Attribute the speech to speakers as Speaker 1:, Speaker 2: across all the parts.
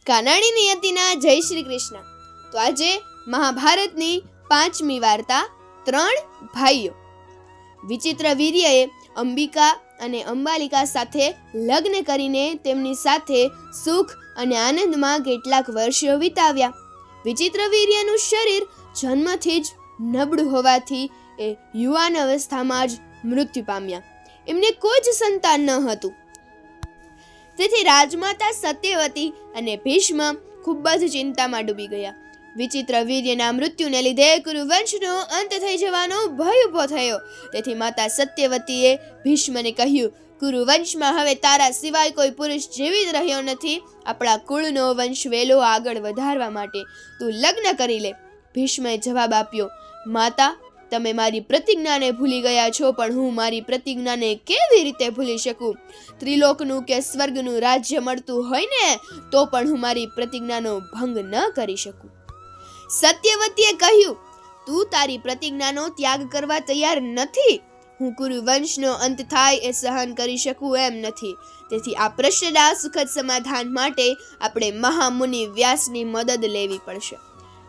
Speaker 1: કાનાણી નિયતિના જય શ્રી કૃષ્ણ। તો આજે મહાભારતની 5મી વાર્તા 3 ભાઈઓ। વિચિત્ર વીર્યએ અંબિકા અને અંબાલિકા સાથે લગ્ન કરીને તેમની સાથે સુખ અને આનંદમાં કેટલાક વર્ષો વિતાવ્યા। વિચિત્ર વીર્યનું શરીર જન્મથી જ નબળું હોવાથી એ યુવાન અવસ્થામાં જ મૃત્યુ પામ્યા। એમને કોઈ જ સંતાન ન હતું। તેથી રાજમાતા સત્યવતી અને ભીષ્મ ખૂબ જ ચિંતામાં ડૂબી ગયા। વિચિત્ર વીર્યના મૃત્યુને લીધે કુરુવંશનો અંત થઈ જવાનો ભય ઊભો થયો। તેથી માતા સત્યવતીએ ભીષ્મને કહ્યું, કુરુવંશમાં હવે તારા સિવાય કોઈ પુરુષ જીવિત રહ્યો નથી। આપણા કુળનો વંશ વેલો આગળ વધારવા માટે તું લગ્ન કરી લે। ભીષ્મએ જવાબ આપ્યો, માતા, તમે મારી પ્રતિજ્ઞાને ભૂલી ગયા છો, પણ હું મારી પ્રતિજ્ઞાને કેવી રીતે ભૂલી શકું? ત્રિલોકનું કે સ્વર્ગનું રાજ્ય મળતું હોય ને તો પણ હું મારી પ્રતિજ્ઞાનો ભંગ ન કરી શકું। સત્યવતીએ કહ્યું, તું તારી પ્રતિજ્ઞાનો ત્યાગ કરવા તૈયાર નથી। હું કુરુવંશનો અંત થાય એ સહન કરી શકું એમ નથી। તેથી આ પ્રશ્નના સુખદ સમાધાન માટે આપણે મહામુનિ વ્યાસની મદદ લેવી પડશે।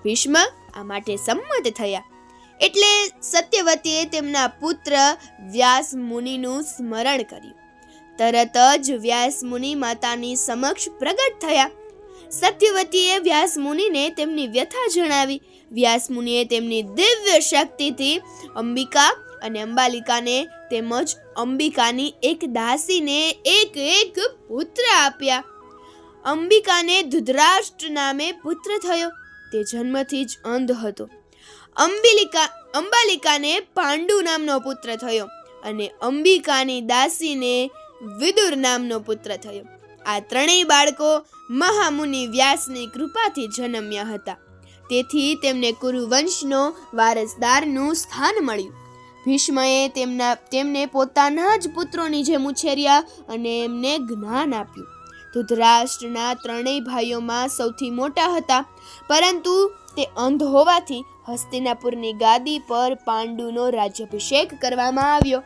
Speaker 1: ભીષ્મ આ માટે સંમત થયા। એટલે સત્યવતીએ તેમના પુત્ર વ્યાસ મુનિનું સ્મરણ કર્યું। તરત જ વ્યાસ મુનિ માતાની સમક્ષ પ્રગટ થયા। સત્યવતીએ વ્યાસ મુનિને તેમની વ્યથા જણાવી। વ્યાસ મુનિએ તેમની દિવ્ય શક્તિથી અંબિકા અને અંબાલિકાને તેમજ અંબિકાની એક દાસીને એક પુત્ર આપ્યા। અંબિકાને ધૃતરાષ્ટ્ર નામે પુત્ર થયો। તે જન્મથી જ અંધ હતો। અંબાલિકાને પાંડુ નામનો પુત્ર થયો અને અંબિકાની દાસીને વિદુર નામનો પુત્ર થયો। આ ત્રણેય બાળકો મહામુનિ વ્યાસની કૃપાથી જન્મ્યા હતા। તેથી તેમને કુરુવંશનો વારસદારનું સ્થાન મળ્યું। ભીષ્મએ તેમને પોતાના જ પુત્રોની જેમ ઉછેર્યા અને એમને જ્ઞાન આપ્યું। ધૃતરાષ્ટ્રના ત્રણેય ભાઈઓમાં સૌથી મોટા હતા, પરંતુ તે અંધ હોવાથી હસ્તિનાપુરની ગાદી પર પાંડુનો રાજ્યાભિષેક કરવામાં આવ્યો।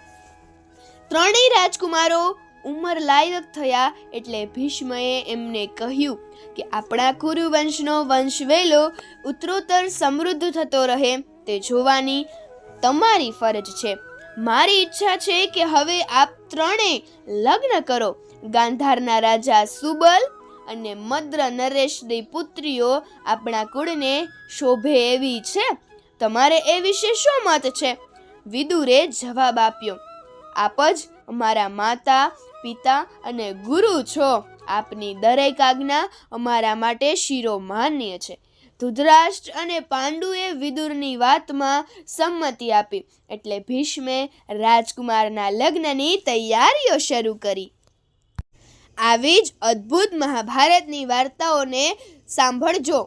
Speaker 1: ત્રણેય રાજકુમારો ઉંમર લાયક થયા એટલે ભીષ્મએ એમને કહ્યું કે આપણા કુરુવંશનો વંશ વેલો ઉત્તરોત્તર સમૃદ્ધ થતો રહે તે જોવાની તમારી ફરજ છે। મારી ઈચ્છા છે કે હવે આપ ત્રણેય લગ્ન કરો। ગાંધારના રાજા સુબલ અને મદ્ર નરેશની પુત્રીઓ આપણા કુળને શોભે એવી છે। તમારે એ વિશે શું મત છે? વિદુરે જવાબ આપ્યો, આપ જ અમારા માતા, પિતા અને ગુરુ છો। આપની દરેક આજ્ઞા અમારા માટે શિરોમાન્ય છે। ધૃતરાષ્ટ્ર અને પાંડુએ વિદુરની વાતમાં સંમતિ આપી એટલે ભીષ્મે રાજકુમારના લગ્નની તૈયારીઓ શરૂ કરી। આવી જ અદ્ભુત મહાભારતની વાર્તાઓને સાંભળજો।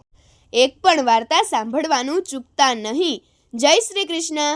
Speaker 1: એક પણ વાર્તા સાંભળવાનું ચૂકતા નહીં। જય શ્રી કૃષ્ણ।